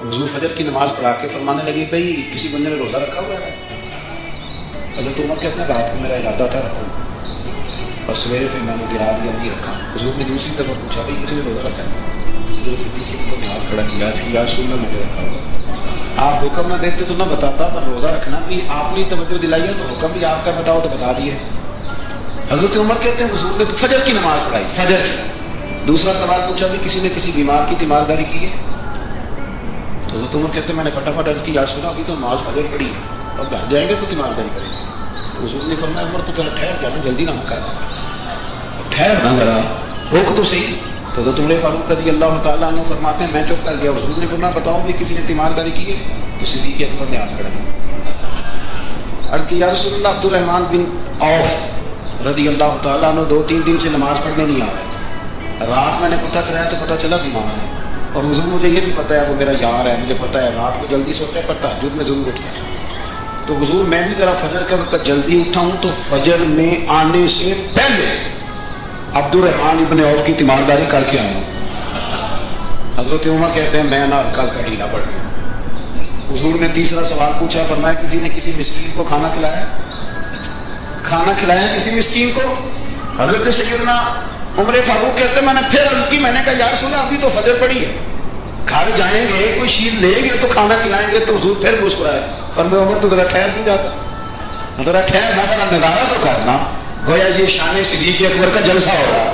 हुजूर फजर की नमाज पढ़ा के फरमाने लगे भाई किसी बंदे ने रोज़ा रखा हुआ है? हज़रत उमर कहते हैं रात को मेरा इरादा था रखूँ और सवेरे पे मैंने गिरा दिया नहीं रखा। हुजूर ने दूसरी दफ़ा पूछा भाई किसी ने रोज़ा रखा है? हज़रत सिद्दीक़ ने हाथ खड़ा किया कि यार सुनना मैंने रखा हुआ। आप हुक्म ना देते तो ना बताता, पर रोज़ा रखना भी आपने तवज्जो दिलाई है तो हुक्म भी आपका बताओ तो बता दिए। हज़रत उमर कहते हैं हुजूर ने तो फजर की नमाज पढ़ाई, फजर की। दूसरा सवाल पूछा भी किसी ने किसी बीमार की तीमारदारी की है? तो हज़रत उमर कहते हैं मैंने फटाफट अर्ज़ की यार सुना अभी तो नमाज फजर पढ़ी है और घर जाएंगे तो तीमारदारी करेंगे। तो हुजूर ने फरमाया उमर तो तेरा ठहर जाना, जल्दी ना कर, ठहर ना जरा, रोक तो सही। तो हज़रत उमर फारूक रज़ी अल्लाह तआला अन्हु फरमाते हैं मैं चुप कर गया। हुजूर ने फरमाया बताओ भी किसी ने तीमारदारी की है? तो सिद्दीक़ अकबर ने हाथ खड़ा किया। अर्ज़ की या रसूलल्लाह अब्दुर्रहमान बिन औफ रज़ी अल्लाह तआला अन्हु 2-3 दिन से नमाज पढ़ने नहीं आ रहे। रात मैंने पता कराया तो पता चला बीमार है और हुजूर मुझे ये भी पता है वो मेरा यार है, मुझे पता है रात को जल्दी सोता है पर तहज्जुद में ज़रूर उठता है। तो हुजूर मैं भी ज़रा फजर के वक्त जल्दी उठा हूँ तो फजर में आने से पहले अब्दुर्रहमान इब्न औफ की तीमारदारी करके आया हूँ। हज़रत उमर कहते हैं मैं ना कल का ढीला पड़ गया। हुजूर ने तीसरा सवाल पूछा, फरमाया किसी ने किसी मिस्कीन को खाना खिलाया? खाना खिलाया किसी मिस्कीन को? हज़रत सैयदना उमर फारूक कहते हैं मैंने फिर अर्ज़ की, मैंने कहा यार सुना अभी तो फजर पड़ी है, घर जाएंगे कोई चीज लेंगे तो खाना खिलाएंगे। तो हुजूर फिर मुस्कुराए, फरमाया उमर तो जरा ठहर नहीं जाता, जरा ठहर ना, जरा नज़ारा तो करना, गोया ये शान सिद्दीक़ अकबर का जलसा हो रहा है,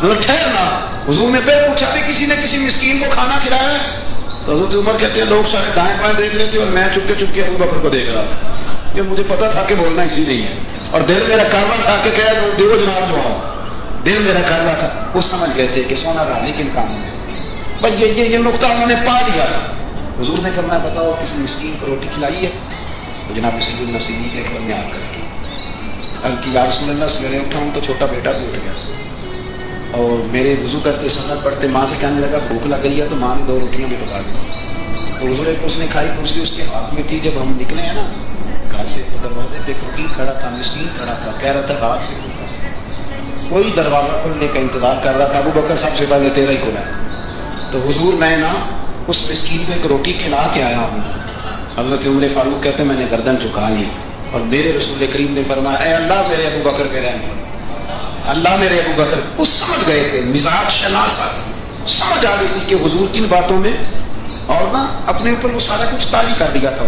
जरा ठहर ना। हुजूर ने फिर पूछा भी किसी ने किसी मिस्कीन को खाना खिलाया है? तो हज़रत उमर कहते हैं लोग सारे दाएं बाएं देख लेते और मैं चुपके चुपके अबू बकर को देख रहा था। ये मुझे पता था कि बोलना इसी नहीं है और दिल मेरा कारवा था कि कह दो जनाब जवाब, दिल मेरा कर रहा था। वो समझ गए थे कि सोना राजी किन काम में, बस ये नुकता उन्होंने पा दिया था। हुजूर ने फरमाया बताओ किसी मिस्कीन को रोटी खिलाई है? तो जनाब सैयदना सिद्दीक़ अकबर ने आकर अर्ज़ की या रसूलल्लाह सवेरे उठा हूँ तो छोटा बेटा भी उठ गया और मेरे वज़ू करके सनत पढ़ते माँ से कहने लगा भूख लग गई है, तो माँ ने 2 रोटियाँ भी पका दी। तो हुजूर एक उसने खाई, दूसरी उसके हाथ में थी। जब हम निकले हैं ना घर से तो दरवाजे पे फकीर खड़ा था, मिस्कीन खड़ा था, कह रहा था रात से कोई दरवाज़ा खोलने का इंतज़ार कर रहा था, अबू बकर सबसे पहले तेरा ही खुला है। तो हुजूर मैं ना उस मिस्कीन को एक रोटी खिला के आया हूँ। हज़रत उमर फारूक कहते हैं मैंने गर्दन झुका ली और मेरे रसूल करीम ने फरमाया ऐ अल्लाह मेरे अबू बकर पे रहम फरमा, अल्लाह मेरे अबू बकर। वो समझ गए थे, मिजाज शनासा समझ आ गई थी कि हुजूर किन बातों में, और ना अपने ऊपर वो सारा कुछ तारी कर दिया था।